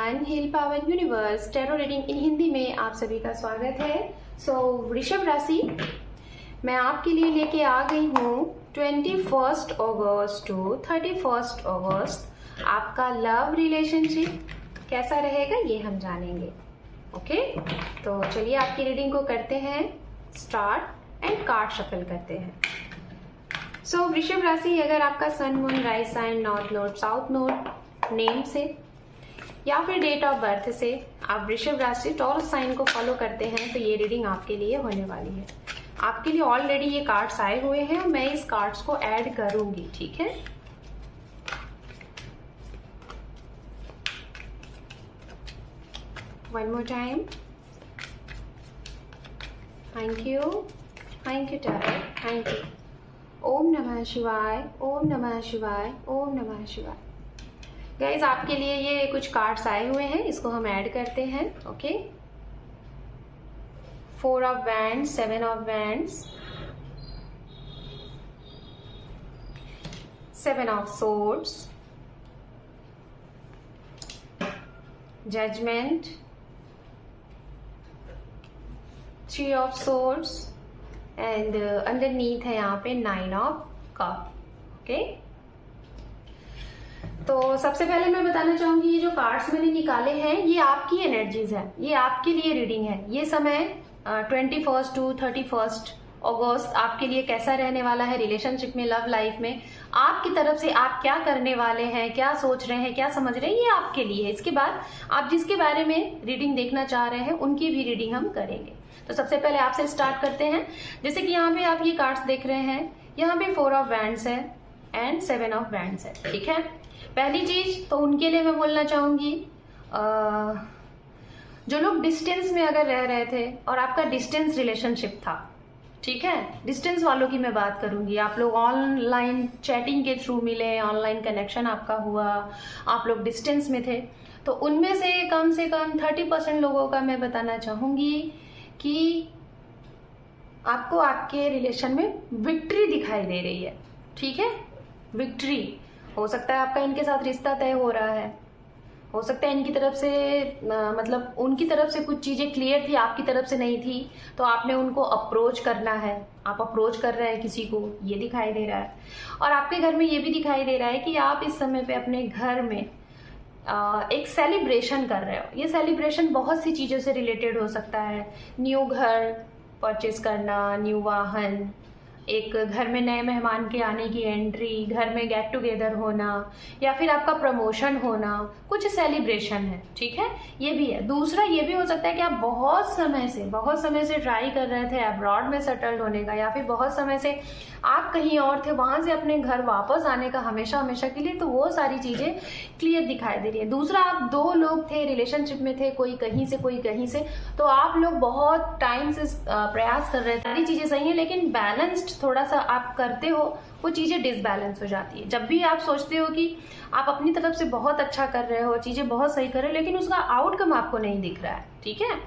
Everyone, hill power universe tarot reading in Hindi में आप सभी का स्वागत है। वृषभ राशि, मैं आपके लिए लेके आ गई हूँ 21 अगस्त टू 31 अगस्त आपका लव रिलेशनशिप कैसा रहेगा ये हम जानेंगे। ओके, तो चलिए आपकी रीडिंग को करते हैं स्टार्ट एंड कार्ड शफल करते हैं। वृषभ राशि, अगर आपका sun moon rise sign north node south node name से या फिर डेट ऑफ बर्थ से आप वृषभ राशि टॉरस साइन को फॉलो करते हैं तो ये रीडिंग आपके लिए होने वाली है। आपके लिए ऑलरेडी ये कार्ड्स आए हुए हैं और मैं इस कार्ड्स को ऐड करूंगी, ठीक है। One more time. Thank you tarot, thank you. ओम नमः शिवाय, ओम नमः शिवाय, ओम नमः शिवाय। गाइज, आपके लिए ये कुछ कार्ड्स आए हुए हैं, इसको हम ऐड करते हैं। Okay, 4 of wands, 7 of wands, 7 of swords, judgement, 3 of swords and underneath है यहाँ पे 9 ऑफ कप। ओके, तो सबसे पहले मैं बताना चाहूंगी ये जो कार्ड्स मैंने निकाले हैं ये आपकी एनर्जीज है, ये आपके लिए रीडिंग है। ये समय 21 टू 31 अगस्त आपके लिए कैसा रहने वाला है रिलेशनशिप में, लव लाइफ में, आपकी तरफ से आप क्या करने वाले हैं, क्या सोच रहे हैं, क्या समझ रहे हैं, ये आपके लिए है। इसके बाद आप जिसके बारे में रीडिंग देखना चाह रहे हैं उनकी भी रीडिंग हम करेंगे। तो सबसे पहले आपसे स्टार्ट करते हैं। जैसे कि यहाँ पे आप ये कार्ड्स देख रहे हैं, यहाँ पे 4 ऑफ वैंड्स है एंड 7 ऑफ वैंड्स है, ठीक है। पहली चीज तो उनके लिए मैं बोलना चाहूंगी, जो लोग डिस्टेंस में अगर रह रहे थे और आपका डिस्टेंस रिलेशनशिप था, ठीक है, डिस्टेंस वालों की मैं बात करूंगी। आप लोग ऑनलाइन चैटिंग के थ्रू मिले, ऑनलाइन कनेक्शन आपका हुआ, आप लोग डिस्टेंस में थे, तो उनमें से कम 30% लोगों का मैं बताना चाहूंगी कि आपको आपके रिलेशन में विक्ट्री दिखाई दे रही है, ठीक है। विक्ट्री हो सकता है, आपका इनके साथ रिश्ता तय हो रहा है, हो सकता है इनकी तरफ से मतलब उनकी तरफ से कुछ चीजें क्लियर थी, आपकी तरफ से नहीं थी, तो आपने उनको अप्रोच करना है, आप अप्रोच कर रहे हैं किसी को, ये दिखाई दे रहा है। और आपके घर में ये भी दिखाई दे रहा है कि आप इस समय पे अपने घर में एक सेलिब्रेशन कर रहे हो। ये सेलिब्रेशन बहुत सी चीजों से रिलेटेड हो सकता है, न्यू घर परचेज करना, न्यू वाहन, एक घर में नए मेहमान के आने की एंट्री, घर में गेट टुगेदर होना, या फिर आपका प्रमोशन होना, कुछ सेलिब्रेशन है, ठीक है, ये भी है। दूसरा ये भी हो सकता है कि आप बहुत समय से ट्राई कर रहे थे अब्रॉड में सेटल्ड होने का, या फिर बहुत समय से आप कहीं और थे, वहां से अपने घर वापस आने का हमेशा के लिए, तो वो सारी चीजें क्लियर दिखाई दे रही है। दूसरा, आप 2 लोग थे, रिलेशनशिप में थे, कोई कहीं से कोई कहीं से, तो आप लोग बहुत टाइम से प्रयास कर रहे थे, सारी चीजें सही है, लेकिन बैलेंस्ड थोड़ा सा आप करते हो, वो चीजें डिसबैलेंस हो जाती है। जब भी आप सोचते हो कि आप अपनी तरफ से बहुत अच्छा कर रहे हो, चीजें बहुत सही कर रहे हो, लेकिन उसका आउटकम आपको नहीं दिख रहा है, ठीक है।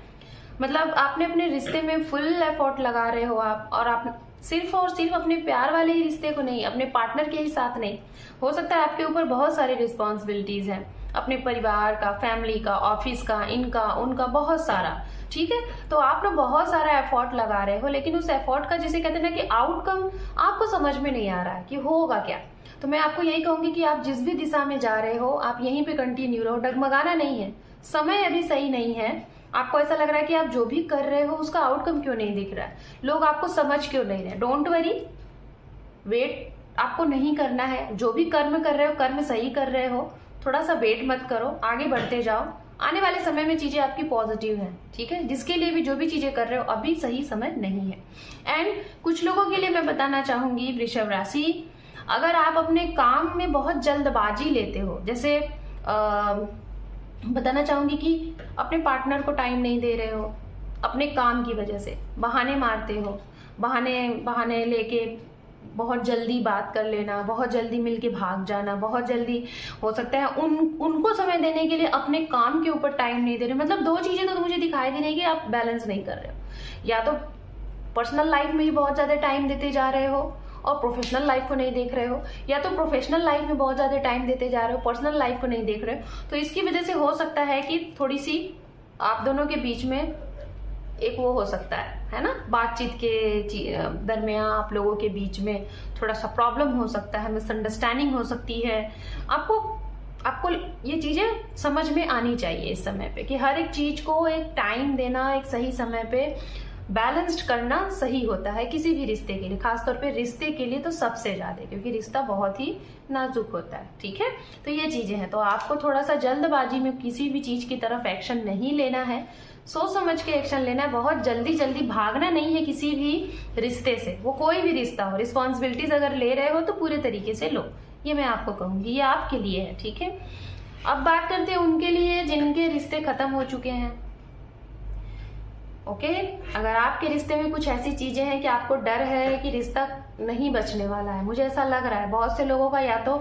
मतलब आपने अपने रिश्ते में फुल एफर्ट लगा रहे हो आप, और आप सिर्फ और सिर्फ अपने प्यार वाले ही रिश्ते को नहीं, अपने पार्टनर के ही साथ नहीं, हो सकता है आपके ऊपर बहुत सारे रिस्पॉन्सिबिलिटीज हैं, अपने परिवार का, फैमिली का, ऑफिस का, इनका उनका, बहुत सारा, ठीक है। तो आप लोग बहुत सारा एफर्ट लगा रहे हो, लेकिन उस एफर्ट का, जिसे कहते हैं ना कि आउटकम आपको समझ में नहीं आ रहा है कि होगा क्या। तो मैं आपको यही कहूंगी कि आप जिस भी दिशा में जा रहे हो आप यहीं पे कंटिन्यू रहो, डगमगाना नहीं है। समय अभी सही नहीं है, आपको ऐसा लग रहा है कि आप जो भी कर रहे हो उसका आउटकम क्यों नहीं दिख रहा है, लोग आपको समझ क्यों नहीं रहे। डोंट वरी, वेट आपको नहीं करना है। जो भी कर्म कर रहे हो, कर्म सही कर रहे हो, थोड़ा सा वेट मत करो, आगे बढ़ते जाओ। आने वाले समय में चीजें आपकी पॉजिटिव हैं, ठीक है। जिसके लिए भी जो भी चीजें कर रहे हो अभी सही समय नहीं है। एंड कुछ लोगों के लिए मैं बताना चाहूंगी वृषभ राशि, अगर आप अपने काम में बहुत जल्दबाजी लेते हो, जैसे बताना चाहूंगी कि अपने पार्टनर को टाइम नहीं दे रहे हो, अपने काम की वजह से बहाने मारते हो, बहाने लेके बहुत जल्दी बात कर लेना, बहुत जल्दी मिलके भाग जाना, बहुत जल्दी हो सकता है उनको समय देने के लिए अपने काम के ऊपर टाइम नहीं दे रहे। मतलब 2 चीजें तो मुझे दिखाई दे रही है कि आप बैलेंस नहीं कर रहे हो, या तो पर्सनल लाइफ में ही बहुत ज्यादा टाइम देते जा रहे हो और प्रोफेशनल लाइफ को नहीं देख रहे हो, या तो प्रोफेशनल लाइफ में बहुत ज़्यादा टाइम देते जा रहे हो, पर्सनल लाइफ को नहीं देख रहे हो, तो इसकी वजह से हो सकता है कि थोड़ी सी आप दोनों के बीच में एक वो हो सकता है ना, बातचीत के दरमियान आप लोगों के बीच में थोड़ा सा प्रॉब्लम हो सकता है, मिसअंडरस्टैंडिंग हो सकती है। आपको ये चीजें समझ में आनी चाहिए इस समय पे कि हर एक चीज को एक टाइम देना, एक सही समय पे बैलेंस्ड करना सही होता है किसी भी रिश्ते के लिए, खासतौर पे रिश्ते के लिए तो सबसे ज्यादा, क्योंकि रिश्ता बहुत ही नाजुक होता है। ठीक है, तो ये चीजें हैं, तो आपको थोड़ा सा जल्दबाजी में किसी भी चीज की तरफ एक्शन नहीं लेना है, सोच समझ के एक्शन लेना है। बहुत जल्दी जल्दी भागना नहीं है किसी भी रिश्ते से, वो कोई भी रिश्ता हो। रिस्पॉन्सिबिलिटीज अगर ले रहे हो तो पूरे तरीके से लो, ये मैं आपको कहूंगी, ये आपके लिए है। ठीक है, अब बात करते हैं उनके लिए जिनके रिश्ते खत्म हो चुके हैं। ओके, अगर आपके रिश्ते में कुछ ऐसी चीजें हैं कि आपको डर है कि रिश्ता नहीं बचने वाला है, मुझे ऐसा लग रहा है बहुत से लोगों का, या तो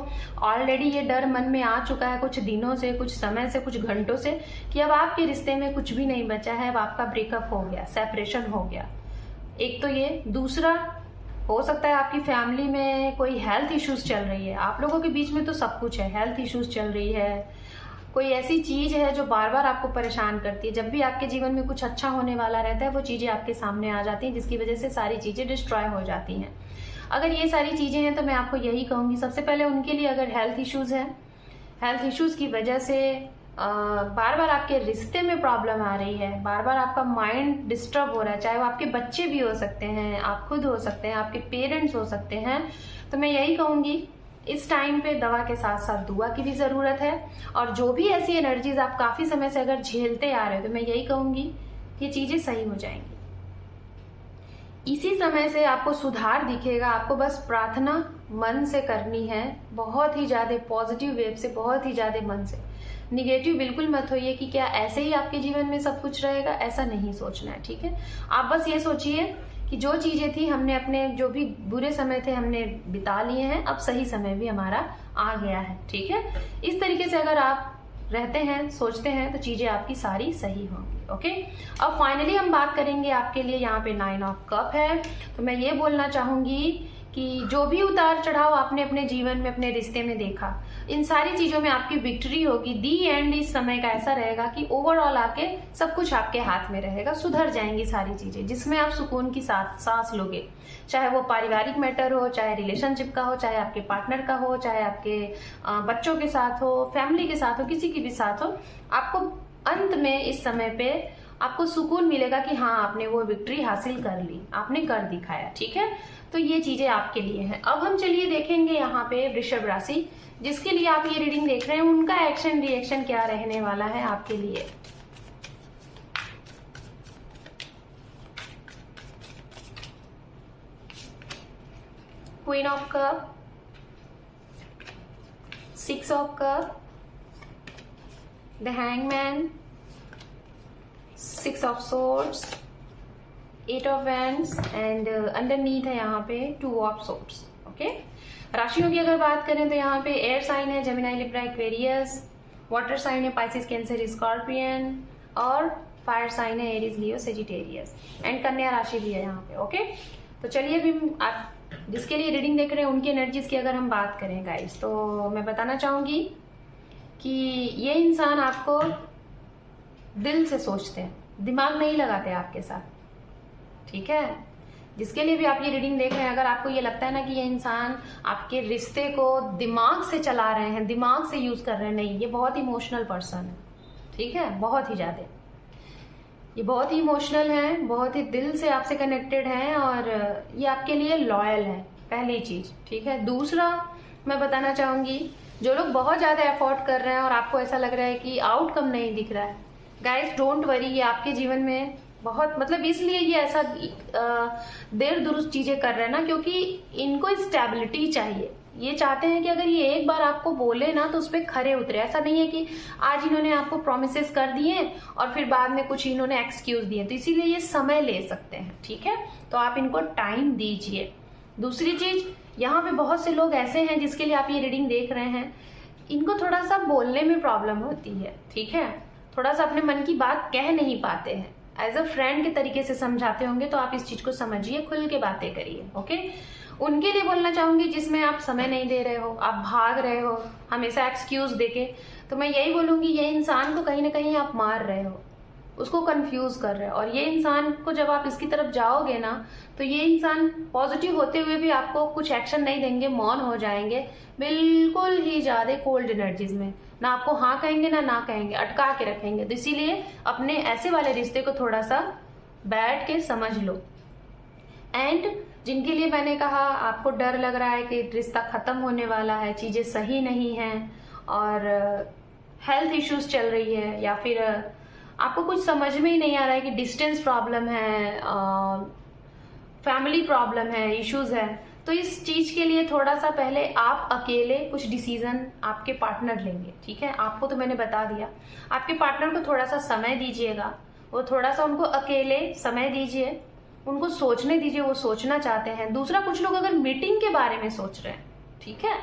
ऑलरेडी ये डर मन में आ चुका है कुछ दिनों से, कुछ समय से, कुछ घंटों से, कि अब आपके रिश्ते में कुछ भी नहीं बचा है, अब आपका ब्रेकअप हो गया, सेपरेशन हो गया। एक तो ये, दूसरा हो सकता है आपकी फैमिली में कोई हेल्थ इश्यूज चल रही है। आप लोगों के बीच में तो सब कुछ है, हेल्थ इश्यूज चल रही है, कोई ऐसी चीज है जो बार बार आपको परेशान करती है। जब भी आपके जीवन में कुछ अच्छा होने वाला रहता है वो चीजें आपके सामने आ जाती हैं, जिसकी वजह से सारी चीजें डिस्ट्रॉय हो जाती हैं। अगर ये सारी चीजें हैं तो मैं आपको यही कहूंगी, सबसे पहले उनके लिए अगर हेल्थ इश्यूज है, हेल्थ इश्यूज की वजह से बार बार आपके रिश्ते में प्रॉब्लम आ रही है, बार बार आपका माइंड डिस्टर्ब हो रहा है, चाहे वो आपके बच्चे भी हो सकते हैं, आप खुद हो सकते हैं, आपके पेरेंट्स हो सकते हैं, तो मैं यही कहूंगी इस टाइम पे दवा के साथ साथ दुआ की भी जरूरत है। और जो भी ऐसी एनर्जीज आप काफी समय से अगर झेलते आ रहे हो तो मैं यही कहूंगी ये चीजें सही हो जाएंगी। इसी समय से आपको सुधार दिखेगा। आपको बस प्रार्थना मन से करनी है, बहुत ही ज्यादा पॉजिटिव वेव से, बहुत ही ज्यादा मन से। निगेटिव बिल्कुल मत होइए कि क्या ऐसे ही आपके जीवन में सब कुछ रहेगा, ऐसा नहीं सोचना है। ठीक है, आप बस ये सोचिए कि जो चीजें थी हमने अपने, जो भी बुरे समय थे हमने बिता लिए हैं, अब सही समय भी हमारा आ गया है। ठीक है, इस तरीके से अगर आप रहते हैं, सोचते हैं, तो चीजें आपकी सारी सही होंगी। ओके, अब फाइनली हम बात करेंगे आपके लिए, यहाँ पे 9 ऑफ कप है, तो मैं ये बोलना चाहूंगी कि जो भी उतार चढ़ाव आपने अपने जीवन में, अपने रिश्ते में देखा, इन सारी चीजों में आपकी विक्ट्री होगी। दी एंड इस समय का ऐसा रहेगा कि ओवरऑल आके सब कुछ आपके हाथ में रहेगा, सुधर जाएंगी सारी चीजें, जिसमें आप सुकून की सांस लोगे। चाहे वो पारिवारिक मैटर हो, चाहे रिलेशनशिप का हो, चाहे आपके पार्टनर का हो, चाहे आपके बच्चों के साथ हो, फैमिली के साथ हो, किसी के भी साथ हो, आपको अंत में इस समय पे आपको सुकून मिलेगा कि हाँ आपने वो विक्ट्री हासिल कर ली, आपने कर दिखाया। ठीक है, तो ये चीजें आपके लिए हैं। अब हम चलिए देखेंगे यहाँ पे वृषभ राशि, जिसके लिए आप ये रीडिंग देख रहे हैं, उनका एक्शन रिएक्शन क्या रहने वाला है आपके लिए। Queen of cup, 6 of cup, the hangman, 6 of swords, 8 of wands and underneath है यहाँ पे 2 ऑफ सोर्ड्स। ओके, राशियों की अगर बात करें तो यहाँ पे एयर साइन है Gemini, Libra, Aquarius, water sign है पाइसिस, कैंसर, स्कॉर्पियन, और फायर साइन है एरीज, लियो, सेजिटेरियस, एंड कन्या राशि भी है यहाँ पे। ओके, तो चलिए अभी आप जिसके लिए रीडिंग देख रहे हैं उनकी एनर्जीज की अगर हम बात करें गाइस, तो मैं बताना चाहूंगी कि ये इंसान आपको दिल से सोचते हैं, दिमाग नहीं लगाते आपके साथ। ठीक है, जिसके लिए भी आप ये रीडिंग देख रहे हैं, अगर आपको ये लगता है ना कि ये इंसान आपके रिश्ते को दिमाग से चला रहे हैं, दिमाग से यूज कर रहे हैं, नहीं, ये बहुत इमोशनल पर्सन है। ठीक है, बहुत ही ज्यादा, ये बहुत ही इमोशनल है, बहुत ही दिल से आपसे कनेक्टेड है, और ये आपके लिए लॉयल है, पहली चीज। ठीक है, दूसरा मैं बताना चाहूंगी, जो लोग बहुत ज्यादा एफर्ट कर रहे हैं और आपको ऐसा लग रहा है कि आउटकम नहीं दिख रहा है, गाइस डोंट वरी, ये आपके जीवन में बहुत, मतलब इसलिए ये ऐसा देर दुरुस्त चीजें कर रहे हैं ना, क्योंकि इनको स्टेबिलिटी चाहिए। ये चाहते हैं कि अगर ये एक बार आपको बोले ना तो उस पर खरे उतरे। ऐसा नहीं है कि आज इन्होंने आपको प्रोमिसेस कर दिए और फिर बाद में कुछ इन्होंने एक्सक्यूज दिए, तो इसीलिए ये समय ले सकते हैं। ठीक है, तो आप इनको टाइम दीजिए। दूसरी चीज, यहाँ पे बहुत से लोग ऐसे हैं जिसके लिए आप ये रीडिंग देख रहे हैं, इनको थोड़ा सा बोलने में प्रॉब्लम होती है। ठीक है, थोड़ा सा अपने मन की बात कह नहीं पाते हैं, एज अ फ्रेंड के तरीके से समझाते होंगे तो आप इस चीज को समझिए, खुल के बातें करिए। ओके, उनके लिए बोलना चाहूंगी जिसमें आप समय नहीं दे रहे हो, आप भाग रहे हो हमेशा एक्सक्यूज देके, तो मैं यही बोलूंगी ये इंसान को कहीं ना कहीं आप मार रहे हो, उसको कंफ्यूज कर रहे हो। और ये इंसान को जब आप इसकी तरफ जाओगे ना, तो ये इंसान पॉजिटिव होते हुए भी आपको कुछ एक्शन नहीं देंगे, मौन हो जाएंगे, बिल्कुल ही ज्यादा कोल्ड एनर्जीज में, ना आपको हाँ कहेंगे ना कहेंगे, अटका के रखेंगे। तो इसीलिए अपने ऐसे वाले रिश्ते को थोड़ा सा बैठ के समझ लो। एंड जिनके लिए मैंने कहा आपको डर लग रहा है कि रिश्ता खत्म होने वाला है, चीजें सही नहीं है और हेल्थ इश्यूज चल रही है, या फिर आपको कुछ समझ में ही नहीं आ रहा है कि डिस्टेंस प्रॉब्लम है, फैमिली प्रॉब्लम है, इश्यूज है, तो इस चीज के लिए थोड़ा सा पहले आप अकेले कुछ डिसीजन आपके पार्टनर लेंगे। ठीक है, आपको तो मैंने बता दिया, आपके पार्टनर को थोड़ा सा समय दीजिएगा, वो थोड़ा सा उनको अकेले समय दीजिए, उनको सोचने दीजिए, वो सोचना चाहते हैं। दूसरा, कुछ लोग अगर मीटिंग के बारे में सोच रहे हैं, ठीक है,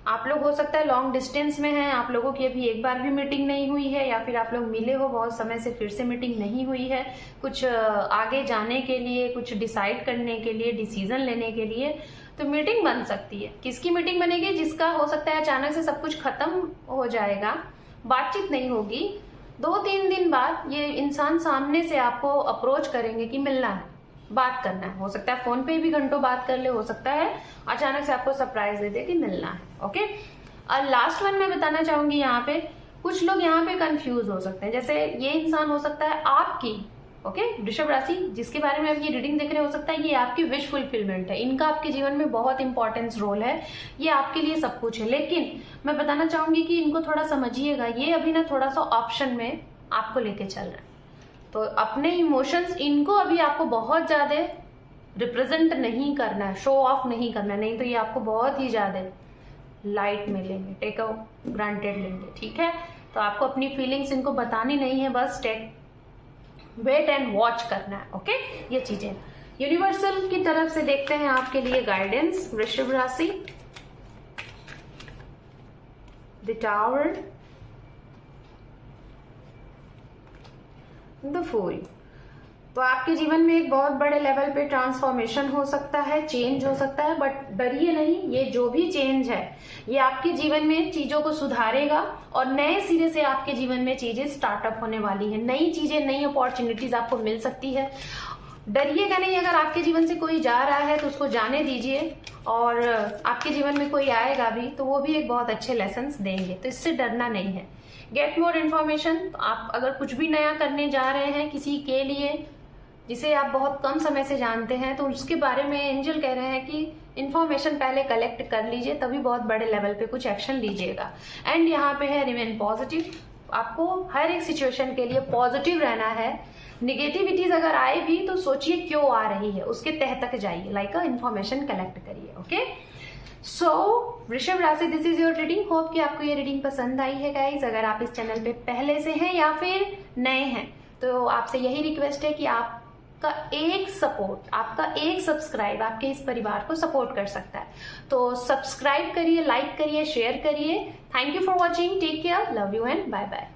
आप लोग हो सकता है लॉन्ग डिस्टेंस में हैं, आप लोगों की अभी एक बार भी मीटिंग नहीं हुई है, या फिर आप लोग मिले हो बहुत समय से फिर से मीटिंग नहीं हुई है, कुछ आगे जाने के लिए, कुछ डिसाइड करने के लिए, डिसीजन लेने के लिए, तो मीटिंग बन सकती है। किसकी मीटिंग बनेगी? जिसका हो सकता है अचानक से सब कुछ खत्म हो जाएगा, बातचीत नहीं होगी, 2-3 दिन बाद ये इंसान सामने से आपको अप्रोच करेंगे कि मिलना है, बात करना है। हो सकता है फोन पे भी घंटों बात कर ले, हो सकता है अचानक से आपको सरप्राइज दे दे कि मिलना है। ओके, और लास्ट वन मैं बताना चाहूंगी, यहाँ पे कुछ लोग यहाँ पे कंफ्यूज हो सकते हैं। जैसे ये इंसान हो सकता है आपकी, ओके, वृषभ राशि जिसके बारे में आप ये रीडिंग देख रहे हो सकता है ये आपकी विश फुलफिलमेंट है, इनका आपके जीवन में बहुत इंपॉर्टेंस रोल है, ये आपके लिए सब कुछ है। लेकिन मैं बताना चाहूंगी कि इनको थोड़ा समझिएगा, ये अभी ना थोड़ा सा ऑप्शन में आपको लेके चल रहा है, तो अपने इमोशंस इनको अभी आपको बहुत ज्यादा रिप्रेजेंट नहीं करना है, शो ऑफ नहीं करना है, नहीं तो ये आपको बहुत ही ज्यादा लाइट में लेंगे, टेक अ ग्रांटेड लेंगे। ठीक है, तो आपको अपनी फीलिंग्स इनको बतानी नहीं है, बस वेट एंड वॉच करना है। ओके, ये चीजें यूनिवर्सल की तरफ से देखते हैं आपके लिए गाइडेंस। वृषभ राशि, द टावर, द फूल। तो आपके जीवन में एक बहुत बड़े लेवल पे ट्रांसफॉर्मेशन हो सकता है, चेंज हो सकता है, बट डरिए नहीं, ये जो भी चेंज है ये आपके जीवन में चीजों को सुधारेगा और नए सिरे से आपके जीवन में चीजें स्टार्टअप होने वाली है, नई चीजें, नई अपॉर्चुनिटीज आपको मिल सकती है। डरिएगा नहीं, अगर आपके जीवन से कोई जा रहा है तो उसको जाने दीजिए, और आपके जीवन में कोई आएगा भी तो वो भी एक बहुत अच्छे लेसन्स देंगे, तो इससे डरना नहीं है। गेट मोर इन्फॉर्मेशन, आप अगर कुछ भी नया करने जा रहे हैं किसी के लिए जिसे आप बहुत कम समय से जानते हैं, तो उसके बारे में एंजल कह रहे हैं कि इन्फॉर्मेशन पहले कलेक्ट कर लीजिए, तभी बहुत बड़े लेवल पे कुछ एक्शन लीजिएगा। एंड यहाँ पे है रिमेन पॉजिटिव, आपको हर एक सिचुएशन के लिए पॉजिटिव रहना है। निगेटिविटीज अगर आए भी तो सोचिए क्यों आ रही है, उसके तह तक जाइए, लाइक इन्फॉर्मेशन कलेक्ट करिए। ओके, सो वृषभ राशि, this is your reading. Hope कि आपको ये रीडिंग पसंद आई है गाइज। अगर आप इस चैनल पे पहले से हैं या फिर नए हैं तो आपसे यही रिक्वेस्ट है कि आपका एक सपोर्ट, आपका एक सब्सक्राइब आपके इस परिवार को सपोर्ट कर सकता है, तो सब्सक्राइब करिए, लाइक करिए, शेयर करिए। Thank you for watching, take care, love you and bye bye.